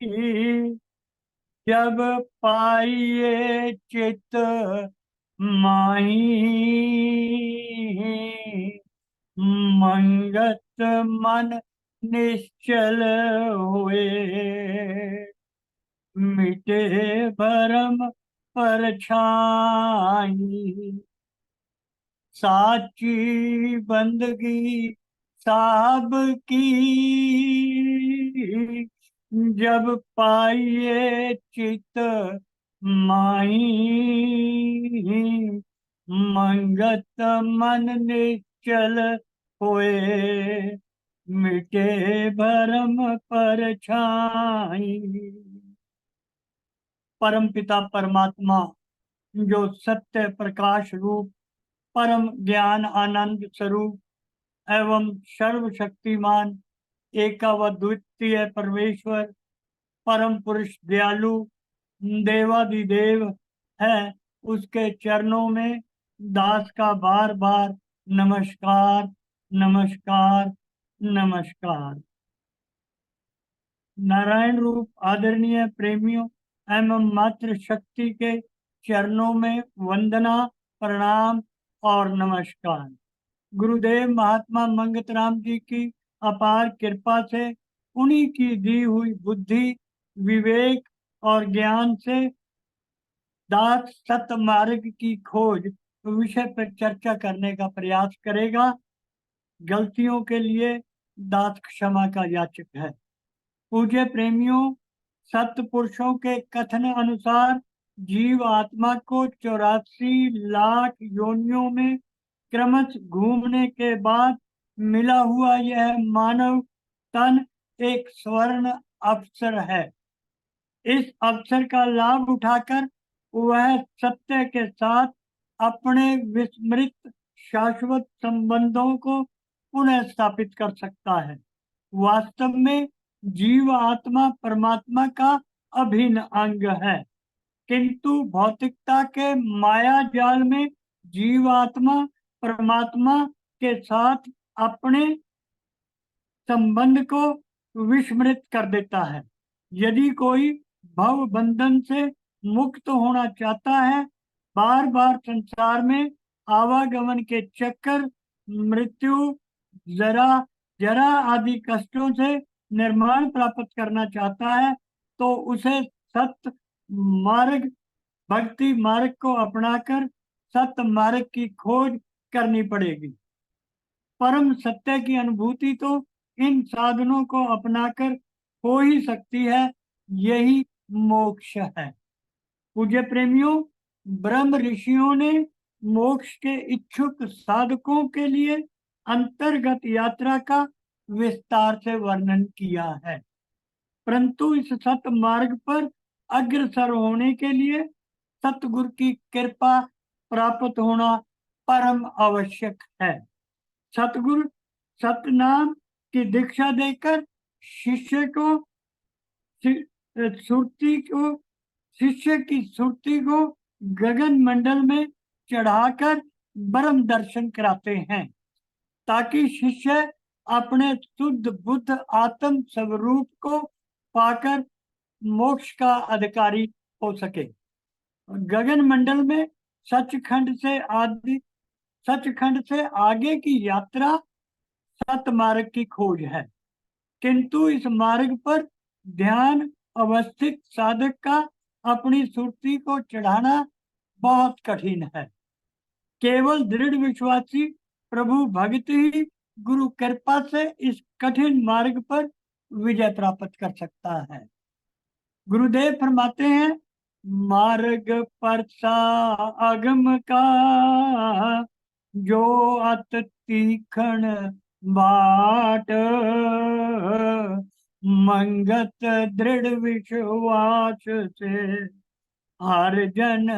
जब पाइए चित माही, मंगत मन निश्चल हुए, मिटे भरम परछाई, साची बंदगी साहब की, जब पाइए चित माही, मंगत मन निश्चल होए, मिटे भरम परछाई। परम पिता परमात्मा जो सत्य प्रकाश रूप परम ज्ञान आनंद स्वरूप एवं सर्वशक्तिमान एकावद्वितीय परमेश्वर परम पुरुष दयालु देवादिदेव है, उसके चरणों में दास का बार बार नमस्कार, नमस्कार, नमस्कार। नारायण रूप आदरणीय प्रेमियों एवं मातृ शक्ति के चरणों में वंदना, प्रणाम और नमस्कार। गुरुदेव महात्मा मंगत राम जी की अपार कृपा से, उन्हीं की दी हुई बुद्धि, विवेक और ज्ञान से दास सत मार्ग की खोज विषय पर चर्चा करने का प्रयास करेगा। गलतियों के लिए दास क्षमा का याचक है। पूज्य प्रेमियों, सत्य पुरुषों के कथन अनुसार जीव आत्मा को 84 लाख योनियों में क्रमश घूमने के बाद मिला हुआ यह मानव तन एक स्वर्ण अवसर है। इस अवसर का लाभ उठाकर वह सत्य के साथ अपने विस्मृत शाश्वत संबंधों को पुनः स्थापित कर सकता है। वास्तव में जीव आत्मा परमात्मा का अभिन्न अंग है, किंतु भौतिकता के माया जाल में जीवात्मा परमात्मा के साथ अपने संबंध को विस्मृत कर देता है। यदि कोई भव बंधन से मुक्त होना चाहता है, बार बार संसार में आवागमन के चक्कर, मृत्यु, जरा जरा आदि कष्टों से निर्माण प्राप्त करना चाहता है, तो उसे सत्य मार्ग, भक्ति मार्ग को अपनाकर सत्य मार्ग की खोज करनी पड़ेगी। परम सत्य की अनुभूति तो इन साधनों को अपनाकर हो ही सकती है, यही मोक्ष है। पूज्य प्रेमियों, ब्रह्म ऋषियों ने मोक्ष के इच्छुक साधकों के लिए अंतर्गत यात्रा का विस्तार से वर्णन किया है, परंतु इस सत मार्ग पर अग्रसर होने के लिए सतगुरु की कृपा प्राप्त होना परम आवश्यक है। सतगुरु सतनाम की दीक्षा देकर शिष्य को सुरती को शिष्य की सुरती को गगन मंडल में चढ़ाकर ब्रह्म दर्शन कराते हैं, ताकि शिष्य अपने शुद्ध बुद्ध आत्म स्वरूप को पाकर मोक्ष का अधिकारी हो सके। गगन मंडल में सचखंड से आदि सचखंड से आगे की यात्रा सत मार्ग की खोज है, किंतु इस मार्ग पर ध्यान अवस्थित साधक का अपनी सुरती को चढ़ाना बहुत कठिन है। केवल दृढ़ विश्वासी प्रभु भक्त ही गुरु कृपा से इस कठिन मार्ग पर विजय प्राप्त कर सकता है। गुरुदेव फरमाते हैं, मार्ग पर आगम का जो अत तीखण बाट, मंगत दृढ़ विश्वास से हर जन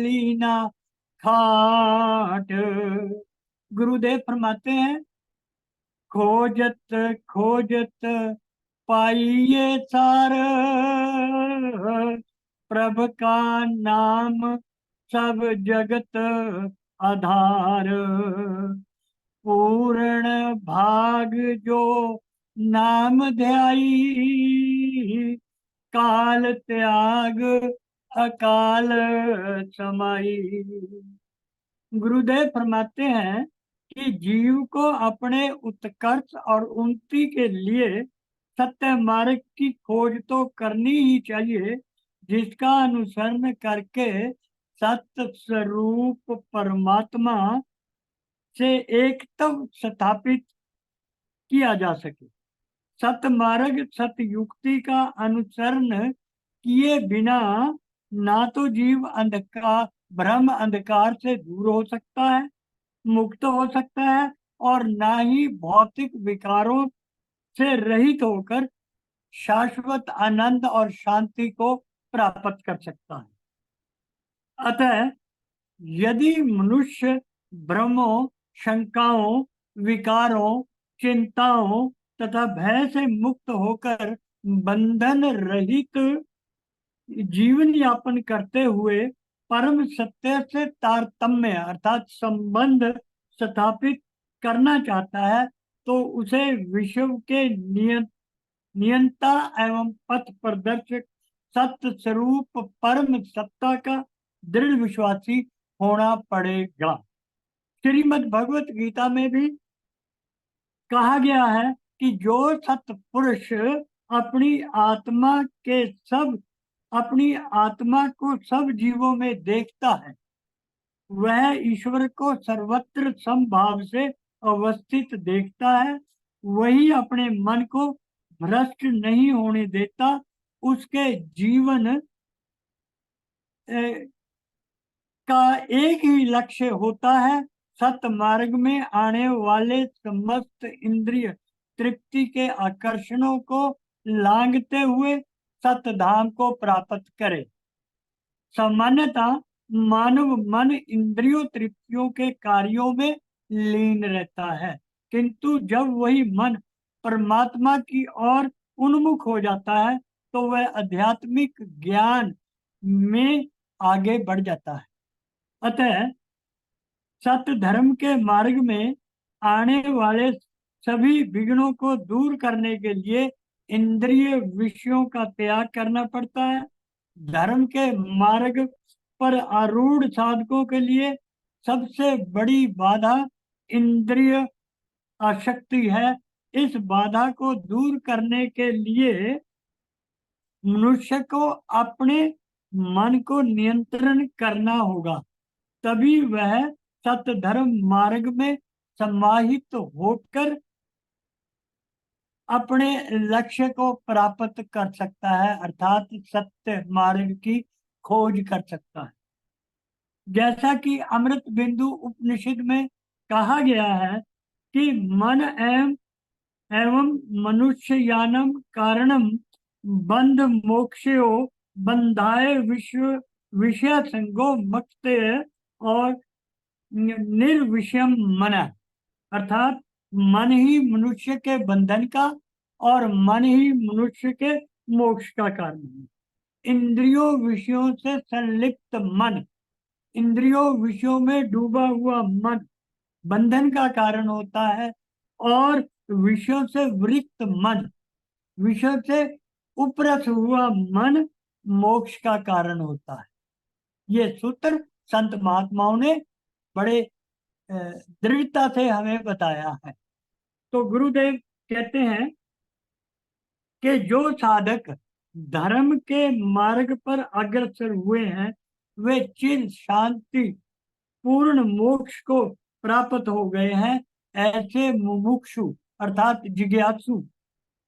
लीना खाट। गुरुदेव फरमाते हैं, खोजत खोजत पाइए सार, प्रभ का नाम सब जगत आधार, पूर्ण भाग जो नाम ध्याई, काल त्याग अकाल समाई। गुरुदेव फरमाते हैं कि जीव को अपने उत्कर्ष और उन्नति के लिए सत्य मार्ग की खोज तो करनी ही चाहिए, जिसका अनुसरण करके सत्य स्वरूप परमात्मा से एकत्व स्थापित किया जा सके। सत्य मार्ग सत्य युक्ति का अनुसरण किए बिना ना तो जीव अंधकार भ्रम अंधकार से दूर हो सकता है, मुक्त हो सकता है, और ना ही भौतिक विकारों से रहित होकर शाश्वत आनंद और शांति को प्राप्त कर सकता है। अतः यदि मनुष्य भ्रमों, शंकाओं, विकारों, चिंताओं तथा भय से मुक्त होकर बंधन रहित जीवन यापन करते हुए परम सत्य से तारतम्य अर्थात संबंध स्थापित करना चाहता है, तो उसे विश्व के नियंता एवं पथ प्रदर्शक सत्य स्वरूप परम सत्ता का दृढ़ विश्वासी होना पड़ेगा। श्रीमद् भगवत गीता में भी कहा गया है कि जो सत्य पुरुष अपनी आत्मा के सब अपनी आत्मा को सब जीवों में देखता है, वह ईश्वर को सर्वत्र समभाव से अवस्थित देखता है, वही अपने मन को भ्रष्ट नहीं होने देता। उसके जीवन का एक ही लक्ष्य होता है, सत्य मार्ग में आने वाले समस्त इंद्रिय तृप्ति के आकर्षणों को लांघते हुए सत्य धाम को प्राप्त करे। सामान्यतः मानव मन इंद्रियों तृप्तियों के कार्यों में लीन रहता है, किंतु जब वही मन परमात्मा की ओर उन्मुख हो जाता है तो वह आध्यात्मिक ज्ञान में आगे बढ़ जाता है। अतः सत्य धर्म के मार्ग में आने वाले सभी विघ्नों को दूर करने के लिए इंद्रिय विषयों का त्याग करना पड़ता है। धर्म के मार्ग पर आरूढ़ साधकों के लिए सबसे बड़ी बाधा इंद्रिय आसक्ति है। इस बाधा को दूर करने के लिए मनुष्य को अपने मन को नियंत्रण करना होगा, तभी वह सत्य धर्म मार्ग में समाहित होकर अपने लक्ष्य को प्राप्त कर सकता है, अर्थात सत्य मार्ग की खोज कर सकता है। जैसा कि अमृत बिंदु उपनिषद में कहा गया है कि मन एवं मनुष्य यानम कारणम बंध मोक्षयो बंधाए विश्व विषय संगो मक्ते और निर्विषयम मन, अर्थात मन ही मनुष्य के बंधन का और मन ही मनुष्य के मोक्ष का कारण है। इंद्रियों विषयों से संलिप्त मन, इंद्रियों विषयों में डूबा हुआ मन बंधन का कारण होता है, और विषयों से विरक्त मन, विषय से उपरत हुआ मन मोक्ष का कारण होता है। ये सूत्र संत महात्माओं ने बड़े दृढ़ता से हमें बताया है। तो गुरुदेव कहते हैं कि जो साधक धर्म के मार्ग पर अग्रसर हुए हैं, वे चिर शांति पूर्ण मोक्ष को प्राप्त हो गए हैं। ऐसे मुमुक्षु अर्थात जिज्ञासु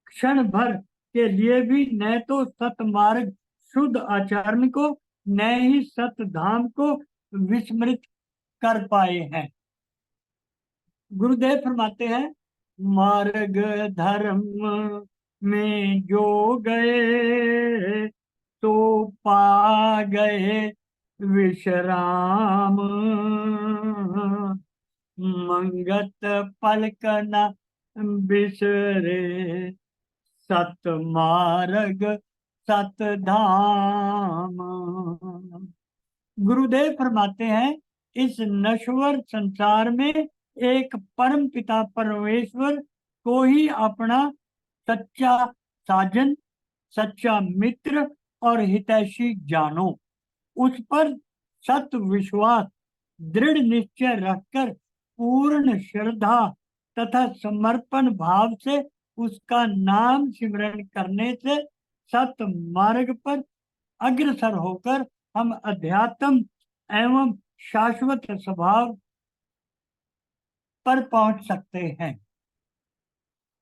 क्षण भर के लिए भी न तो सतमार्ग शुद्ध आचरण को न ही सत धाम को विस्मृत कर पाए हैं। गुरुदेव फरमाते हैं, मार्ग धर्म में जो गए तो पा गए विश्राम, मंगत पलक न बिसरे सत मार्ग सत धाम। गुरुदेव फरमाते हैं, इस नश्वर संसार में एक परम पिता परमेश्वर को ही अपना सच्चा साजन सच्चा मित्र और हितैषी जानो। उस पर सत विश्वास दृढ़ निश्चय रखकर पूर्ण श्रद्धा तथा समर्पण भाव से उसका नाम सिमरण करने से सत मार्ग पर अग्रसर होकर हम अध्यात्म एवं शाश्वत स्वभाव पर पहुंच सकते हैं।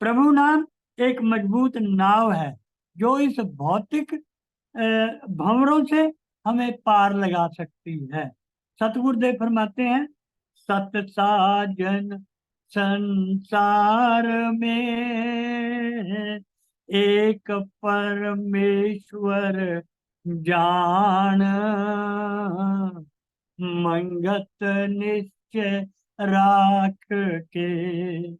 प्रभु नाम एक मजबूत नाव है जो इस भौतिक भंवरों से हमें पार लगा सकती है। सतगुरुदेव फरमाते हैं, सत साजन संसार में एक परमेश्वर जान, मंगत निश्चय राख के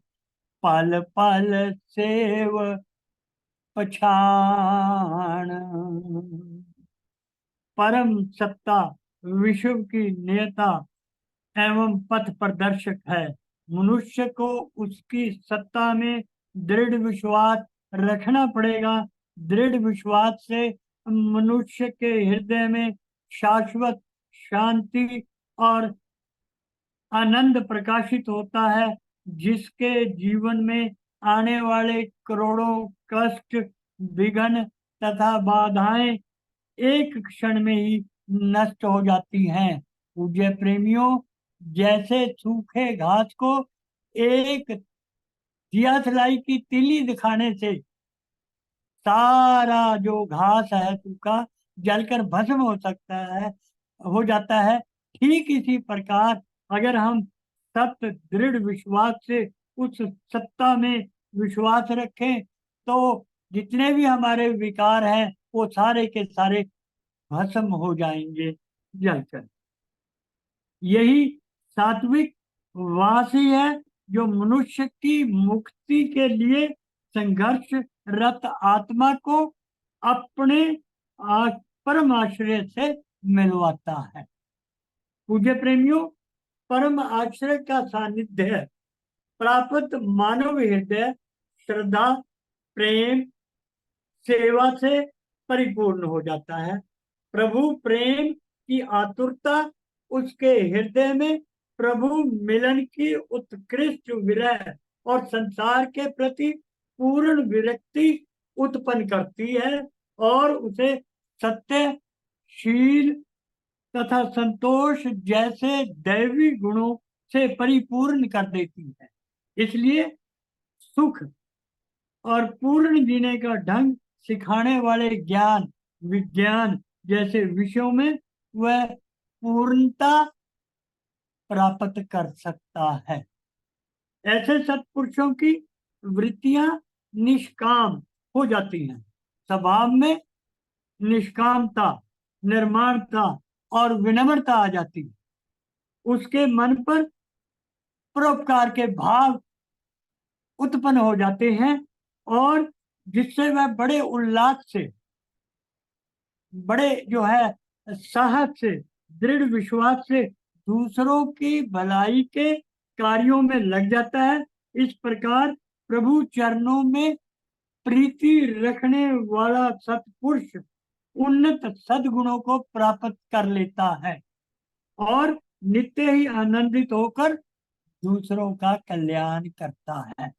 पल पल सेव पछाण। परम सत्ता विश्व की नेता एवं पथ प्रदर्शक है। मनुष्य को उसकी सत्ता में दृढ़ विश्वास रखना पड़ेगा। दृढ़ विश्वास से मनुष्य के हृदय में शाश्वत शांति और आनंद प्रकाशित होता है, जिसके जीवन में आने वाले करोड़ों कष्ट, विघ्न तथा बाधाएं एक क्षण में ही नष्ट हो जाती हैं। पूज्य प्रेमियों, जैसे सूखे घास को एक दियासलाई की तीली दिखाने से सारा जो घास है सूखा जलकर भस्म हो सकता है, हो जाता है, ठीक इसी प्रकार अगर हम सत्य दृढ़ विश्वास से उस सत्ता में विश्वास रखें तो जितने भी हमारे विकार हैं वो सारे के सारे भस्म हो जाएंगे जलकर। यही सात्विक वास ही है जो मनुष्य की मुक्ति के लिए संघर्ष रत आत्मा को अपने परम आश्रय से मिलवाता है। पूज्य प्रेमियों, परम आश्रय का सानिध्य प्राप्त मानव हृदय श्रद्धा, प्रेम, सेवा से परिपूर्ण हो जाता है। प्रभु प्रेम की आतुरता उसके हृदय में प्रभु मिलन की उत्कृष्ट विरह और संसार के प्रति पूर्ण विरक्ति उत्पन्न करती है और उसे सत्य, शील तथा संतोष जैसे दैवी गुणों से परिपूर्ण कर देती है। इसलिए सुख और पूर्ण जीने का ढंग सिखाने वाले ज्ञान, विज्ञान जैसे विषयों में वह पूर्णता प्राप्त कर सकता है। ऐसे सत्पुरुषों की वृत्तियां निष्काम हो जाती हैं। स्वभाव में निष्कामता, निर्माणता और विनम्रता आ जाती है। उसके मन पर परोपकार के भाव उत्पन्न हो जाते हैं और जिससे वह बड़े उल्लास से, बड़े जो है साहस से, दृढ़ विश्वास से दूसरों की भलाई के कार्यों में लग जाता है। इस प्रकार प्रभु चरणों में प्रीति रखने वाला सत्पुरुष उन्नत सद्गुणों को प्राप्त कर लेता है और नित्य ही आनंदित होकर दूसरों का कल्याण करता है।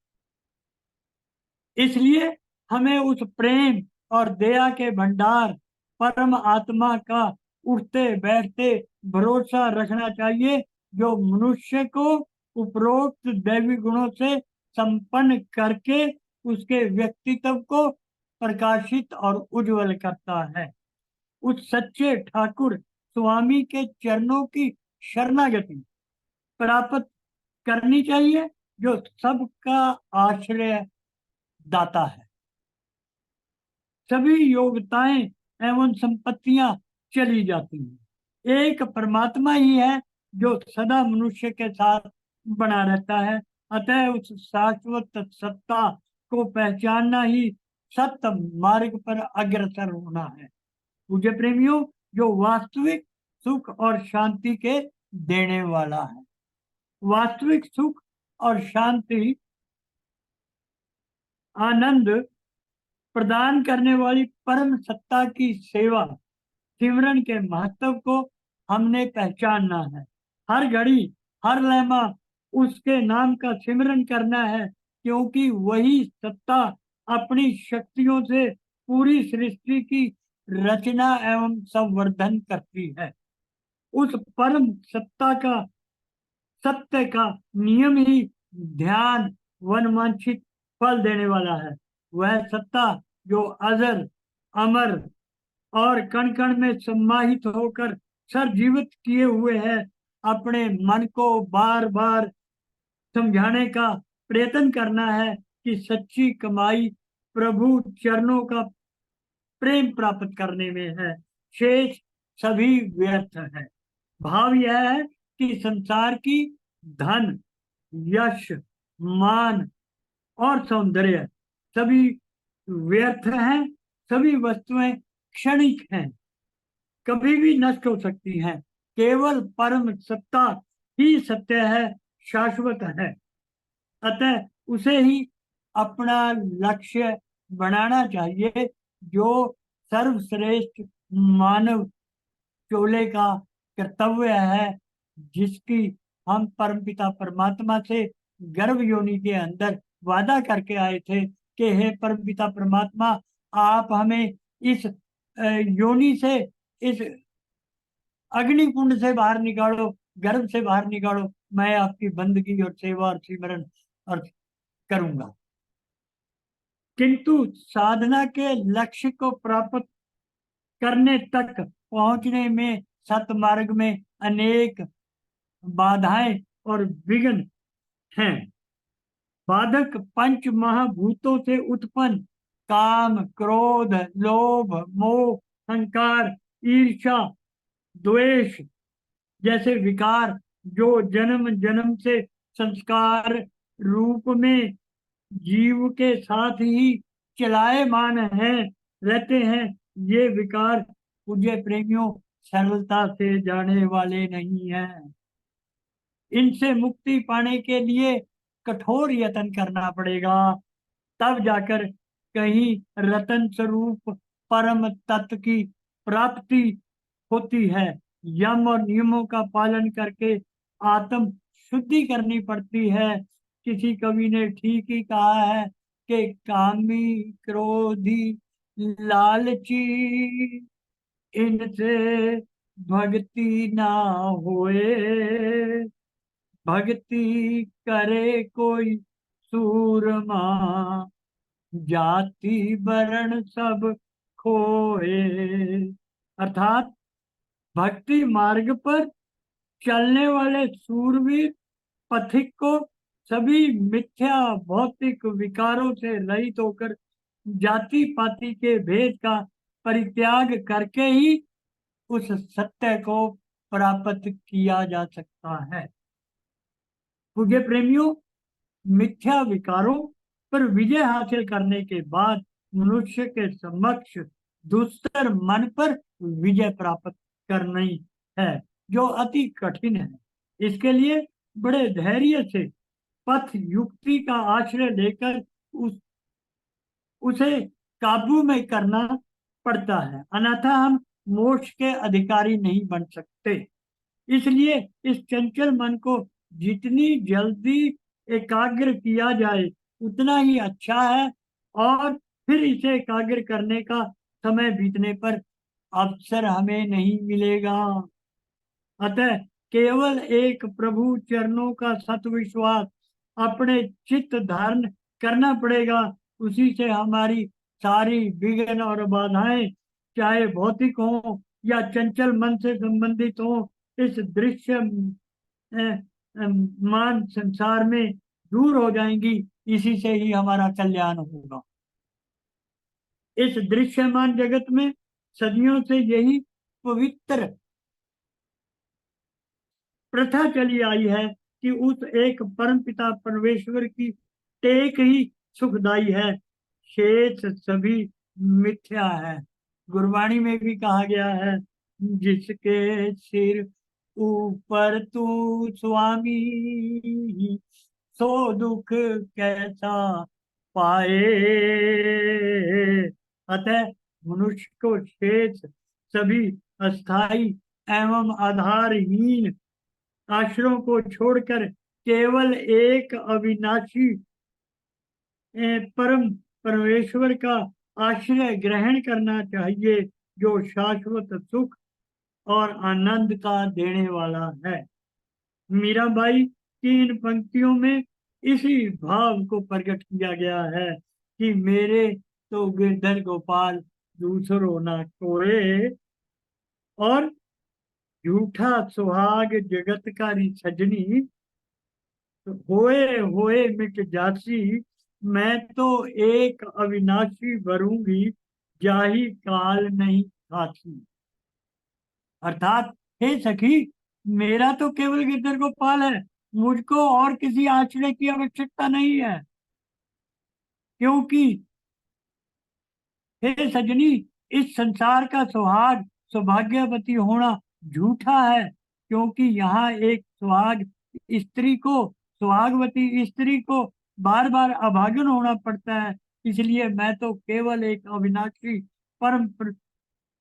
इसलिए हमें उस प्रेम और दया के भंडार परम आत्मा का उठते बैठते भरोसा रखना चाहिए, जो मनुष्य को उपरोक्त दैवी गुणों से संपन्न करके उसके व्यक्तित्व को प्रकाशित और उज्जवल करता है। उस सच्चे ठाकुर स्वामी के चरणों की शरणागति प्राप्त करनी चाहिए जो सबका आश्रय दाता है। सभी योग्यताएं एवं संपत्तियां चली जाती हैं। एक परमात्मा ही है जो सदा मनुष्य के साथ बना रहता है। अतः उस शाश्वत सत्ता को पहचानना ही सत्य मार्ग पर अग्रसर होना है। पूज्य प्रेमियों, जो वास्तविक सुख और शांति के देने वाला है। वास्तविक सुख और शांति, आनंद प्रदान करने वाली परम सत्ता की सेवा सिमरन के महत्व को हमने पहचानना है। हर घड़ी, हर लम्हा उसके नाम का सिमरन करना है, क्योंकि वही सत्ता अपनी शक्तियों से पूरी सृष्टि की रचना एवं संवर्धन करती है। उस परम सत्ता का, सत्य का नियम ही ध्यान वनवांछित फल देने वाला है। वह सत्ता जो अजर, अमर और कण कण में सम्माहित होकर सरजीवित किए हुए है, अपने मन को बार बार समझाने का प्रयत्न करना है कि सच्ची कमाई प्रभु चरणों का प्रेम प्राप्त करने में है, शेष सभी व्यर्थ है। भाव यह है कि संसार की धन, यश, मान और सौंदर्य सभी व्यर्थ हैं। सभी वस्तुएं क्षणिक हैं, कभी भी नष्ट हो सकती हैं। केवल परम सत्ता ही सत्य है, शाश्वत है। अतः उसे ही अपना लक्ष्य बनाना चाहिए, जो सर्वश्रेष्ठ मानव चोले का कर्तव्य है, जिसकी हम परमपिता परमात्मा से गर्भ योनि के अंदर वादा करके आए थे कि हे परमपिता परमात्मा, आप हमें इस योनि से, इस अग्नि कुंड से बाहर निकालो, गर्भ से बाहर निकालो, मैं आपकी बंदगी और सेवा और सिमरन और करूंगा। किंतु साधना के लक्ष्य को प्राप्त करने तक पहुंचने में सतमार्ग में अनेक बाधाएं और विघ्न हैं। बाधक पंच महाभूतों से उत्पन्न काम, क्रोध, लोभ, मोह, अहंकार, ईर्ष्या, द्वेष जैसे विकार, जो जन्म जन्म से संस्कार रूप में जीव के साथ ही चलायमान हैं, रहते हैं। ये विकार पूज्य प्रेमियों सरलता से जाने वाले नहीं हैं। इनसे मुक्ति पाने के लिए कठोर यत्न करना पड़ेगा, तब जाकर कहीं रतन स्वरूप परम तत्व की प्राप्ति होती है। यम और नियमों का पालन करके आत्म शुद्धि करनी पड़ती है। किसी कवि ने ठीक ही कहा है कि कामी, क्रोधी, लालची, इनसे भक्ति ना होए। भक्ति करे कोई सूरमा, जाति वर्ण सब खोए। अर्थात भक्ति मार्ग पर चलने वाले सूरवीर पथिक को सभी मिथ्या भौतिक विकारों से रहित होकर जाति पाति के भेद का परित्याग करके ही उस सत्य को प्राप्त किया जा सकता है। पूज्य प्रेमियों, मिथ्या विकारों पर विजय हासिल करने के बाद मनुष्य के समक्ष दुस्तर मन पर विजय प्राप्त करनी है, जो अति कठिन है। इसके लिए बड़े धैर्य से पथ युक्ति का आश्रय लेकर उसे काबू में करना पड़ता है, अन्यथा हम मोक्ष के अधिकारी नहीं बन सकते। इसलिए इस चंचल मन को जितनी जल्दी एकाग्र किया जाए उतना ही अच्छा है, और फिर इसे एकाग्र करने का समय बीतने पर अवसर हमें नहीं मिलेगा। अतः केवल एक प्रभु चरणों का सत विश्वास अपने चित्त धारण करना पड़ेगा। उसी से हमारी सारी विघ्न और बाधाएं, चाहे भौतिक हो या चंचल मन से संबंधित हो, इस दृश्य मान संसार में दूर हो जाएंगी। इसी से ही हमारा कल्याण होगा। इस दृश्यमान जगत में सदियों से यही पवित्र प्रथा चली आई है कि उस एक परम पिता परमेश्वर की टेक ही सुखदाई है, शेष सभी मिथ्या है। गुरबाणी में भी कहा गया है, जिसके सिर ऊपर तू स्वामी, सो दुख कैसा पाए। अतः मनुष्य को शेष सभी अस्थाई एवं आधारहीन आश्रयों को छोड़कर केवल एक अविनाशी परम परमेश्वर का आश्रय ग्रहण करना चाहिए, जो शाश्वत सुख और आनंद का देने वाला है। मीराबाई की इन पंक्तियों में इसी भाव को प्रकट किया गया है कि मेरे तो गिरधर गोपाल दूसरो ना कोई, और झूठा सुहाग जगत कारी सजनी, होए मिट जासी, मैं तो एक अविनाशी वरूंगी, जाही काल नहीं खासी। अर्थात हे सखी, मेरा तो केवल गिरधर गोपाल है, मुझको और किसी आश्रय की आवश्यकता नहीं है। क्योंकि हे सजनी, इस संसार का सुहाग सौभाग्यवती होना झूठा है, क्योंकि यहाँ एक सुहागवती स्त्री को बार बार अभागन होना पड़ता है। इसलिए मैं तो केवल एक अविनाशी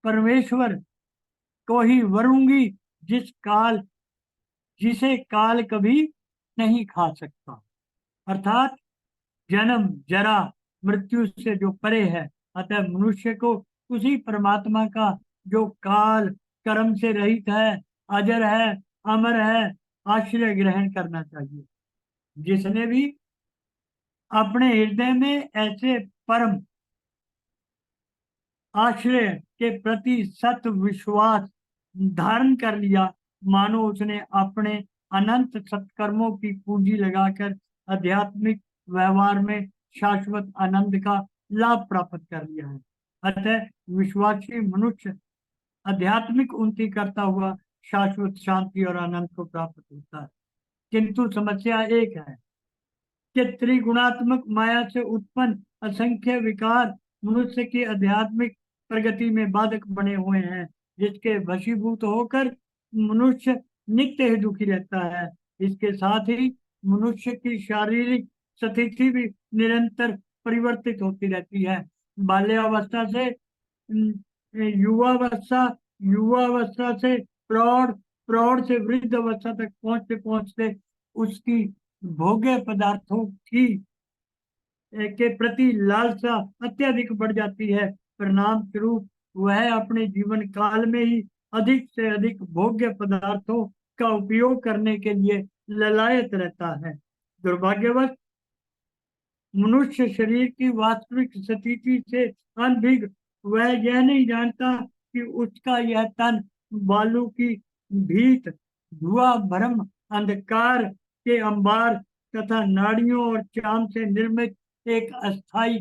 परमेश्वर को ही वरूंगी, जिसे काल कभी नहीं खा सकता। अर्थात जन्म जरा मृत्यु से जो परे है, अतः मनुष्य को उसी परमात्मा का, जो काल कर्म से रहित है, अजर है, अमर है, आश्रय ग्रहण करना चाहिए। जिसने भी अपने हृदय में ऐसे परम आश्रय के प्रति सत विश्वास धारण कर लिया, मानो उसने अपने अनंत सत्कर्मों की पूंजी लगाकर आध्यात्मिक व्यवहार में शाश्वत आनंद का लाभ प्राप्त कर लिया है। अतः विश्वासी मनुष्य आध्यात्मिक उन्नति करता हुआ शाश्वत शांति और आनंद को प्राप्त होता है। किंतु समस्या एक है कि त्रिगुणात्मक माया से उत्पन्न असंख्य विकार मनुष्य की आध्यात्मिक प्रगति में बाधक बने हुए हैं, जिसके वशीभूत होकर मनुष्य नित्य ही दुखी रहता है। इसके साथ ही मनुष्य की शारीरिक स्थिति भी निरंतर परिवर्तित होती रहती है। बाल्यावस्था से युवावस्था, युवावस्था से प्रौढ़, प्रौढ़ से वृद्ध अवस्था तक पहुंचते पहुंचते उसकी भोग्य पदार्थों की के प्रति लालसा अत्यधिक बढ़ जाती है। परिणाम स्वरूप वह अपने जीवन काल में ही अधिक से अधिक भोग्य पदार्थों का उपयोग करने के लिए ललायत रहता है। दुर्भाग्यवश मनुष्य शरीर की वास्तविक स्थिति से अनभिज्ञ वह यह नहीं जानता कि उसका यह तन बालू की भीत, धुआं भरम अंधकार के अंबार तथा नाड़ियों और चाम से निर्मित एक अस्थाई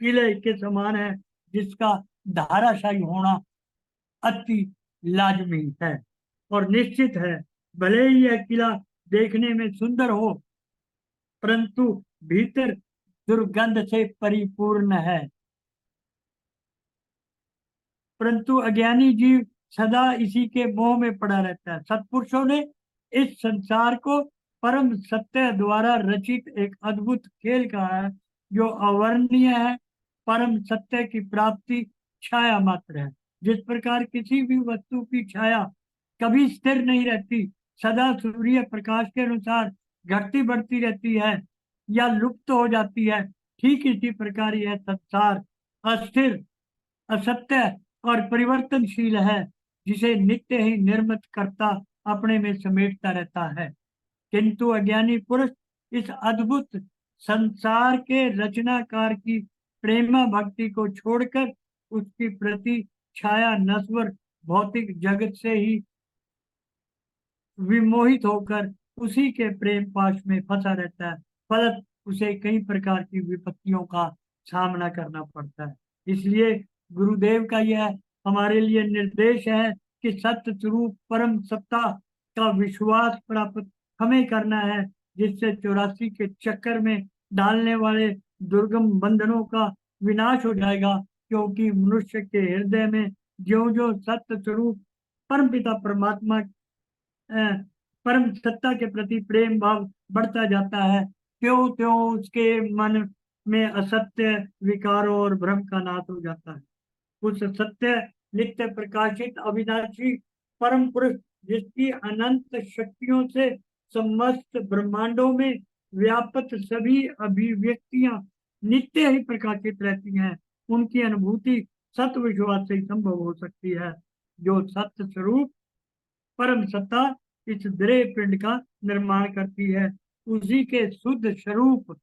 किले के समान है, जिसका धाराशायी होना अति लाजमी है और निश्चित है। भले ही यह किला देखने में सुंदर हो, परंतु भीतर दुर्गंध से परिपूर्ण है। परंतु अज्ञानी जीव सदा इसी के मोह में पड़ा रहता है। सत्पुरुषों ने इस संसार को परम सत्य द्वारा रचित एक अद्भुत खेल कहा है, जो अवर्णनीय है। परम सत्य की प्राप्ति छाया मात्र है। जिस प्रकार किसी भी वस्तु की छाया कभी स्थिर नहीं रहती, सदा सूर्य प्रकाश के अनुसार घटती बढ़ती रहती है या लुप्त हो जाती है, ठीक इसी प्रकार यह संसार अस्थिर, असत्य और परिवर्तनशील है, जिसे नित्य ही निर्मित करता अपने में समेटता रहता है। किंतु अज्ञानी पुरुष इस अद्भुत संसार के रचनाकार की प्रेमा भक्ति को छोड़कर उसकी प्रति छाया नश्वर भौतिक जगत से ही विमोहित होकर उसी के प्रेम पाश में फंसा रहता है। फलत उसे कई प्रकार की विपत्तियों का सामना करना पड़ता है। इसलिए गुरुदेव का यह हमारे लिए निर्देश है कि सत्य स्वरूप परम सत्ता का विश्वास प्राप्त हमें करना है, जिससे 84 के चक्कर में डालने वाले दुर्गम बंधनों का विनाश हो जाएगा। क्योंकि मनुष्य के हृदय में जो जो सत्य स्वरूप परमपिता परमात्मा परम सत्ता के प्रति प्रेम भाव बढ़ता जाता है, त्यों त्यों उसके मन में असत्य, विकारों और भ्रम का नाश हो जाता है। उस सत्य, नित्य प्रकाशित, अविनाशी परम पुरुष जिसकी अनंत शक्तियों से समस्त ब्रह्मांडों में व्याप्त सभी अभिव्यक्तियां नित्य ही प्रकाशित रहती हैं, उनकी अनुभूति सत्य विश्वास से ही संभव हो सकती है। जो सत्य स्वरूप परम सत्ता इस द्रव्य पिंड का निर्माण करती है, उसी के शुद्ध स्वरूप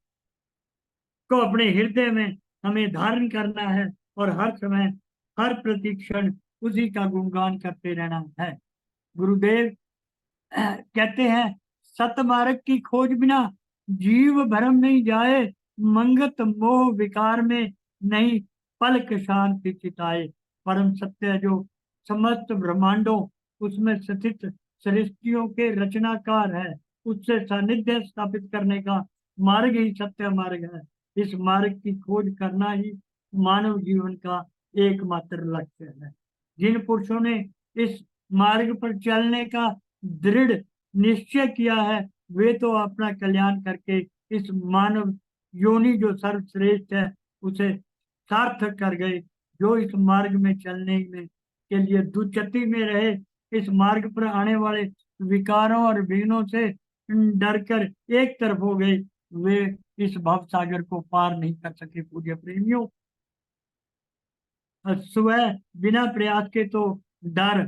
को अपने हृदय में हमें धारण करना है और हर समय, हर प्रतिक्षण उसी का गुणगान करते रहना है। गुरुदेव कहते हैं, सतमार्ग की खोज बिना जीव भरम नहीं जाए, मंगत मोह विकार में नहीं पलक शांति चिताए। परम सत्य जो समस्त ब्रह्मांडों उसमें स्थित सृष्टियों के रचनाकार है, उससे सानिध्य स्थापित करने का मार्ग ही सत्य मार्ग है। इस मार्ग की खोज करना ही मानव जीवन का एकमात्र लक्ष्य है। जिन पुरुषों ने इस मार्ग पर चलने का दृढ़ निश्चय किया है, वे तो अपना कल्याण करके इस मानव योनि जो सर्वश्रेष्ठ है उसे सार्थक कर गए। जो इस मार्ग में चलने में के लिए दुचति में रहे, इस मार्ग पर आने वाले विकारों और विघ्नों से डरकर एक तरफ हो गए, वे इस भव सागर को पार नहीं कर सके। पूज्य प्रेमियों, स्वयं बिना प्रयास के तो डर,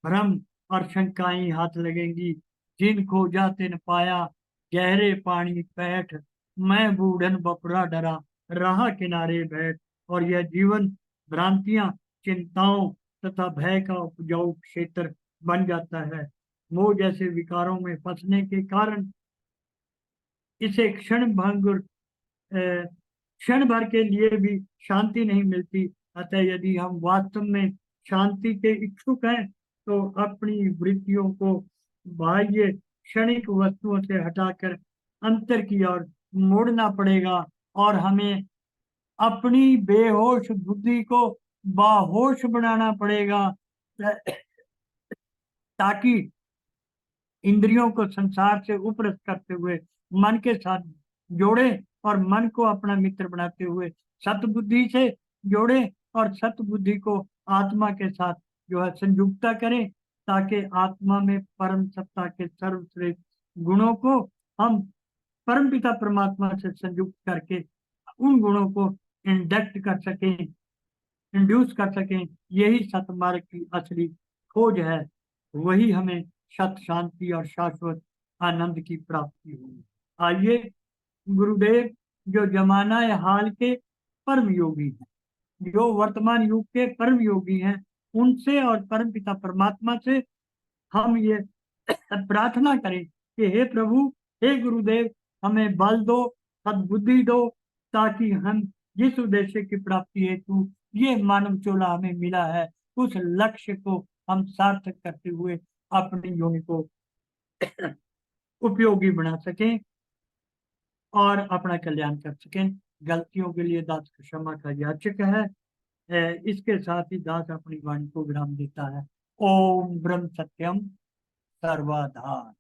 भ्रम और शंकाएं हाथ लगेंगी। जिन खोजा तिन पाया, गहरे पानी पैठ, मैं बूढ़न बपरा डरा, रहा किनारे बैठ। और यह जीवन भ्रांतियां, चिंताओं तथा भय का उपजाऊ क्षेत्र बन जाता है। मोह जैसे विकारों में फंसने के कारण इसे क्षण भर के लिए भी शांति नहीं मिलती। अतः यदि हम वास्तव में शांति के इच्छुक हैं, तो अपनी वृत्तियों को बाह्य क्षणिक वस्तुओं से हटाकर अंतर की ओर मोड़ना पड़ेगा और हमें अपनी बेहोश बुद्धि को बाहोश बनाना पड़ेगा, ताकि इंद्रियों को संसार से उपरत करते हुए मन के साथ जोड़े और मन को अपना मित्र बनाते हुए सतबुद्धि से जोड़े और सतबुद्धि को आत्मा के साथ जो है संयुक्ता करें, ताकि आत्मा में परम सत्ता के सर्वश्रेष्ठ गुणों को हम परमपिता परमात्मा से संयुक्त करके उन गुणों को इंडक्ट कर सकें, इंड्यूस कर सकें। यही सतमार्ग की असली खोज है। वही हमें सत शांति और शाश्वत आनंद की प्राप्ति होगी। आइए, गुरुदेव जो जमाना है हाल के परम योगी हैं, जो वर्तमान युग के परम योगी हैं, उनसे और परम पिता परमात्मा से हम ये प्रार्थना करें कि हे प्रभु, हे गुरुदेव, हमें बल दो, सद्बुद्धि दो, ताकि हम जिस उद्देश्य की प्राप्ति हेतु ये मानव चोला हमें मिला है, उस लक्ष्य को हम सार्थक करते हुए अपनी योनि को उपयोगी बना सकें और अपना कल्याण कर सकें। गलतियों के लिए दास क्षमा का याचक है। इसके साथ ही दास अपनी वाणी को विराम देता है। ओम ब्रह्म सत्यम सर्वधा।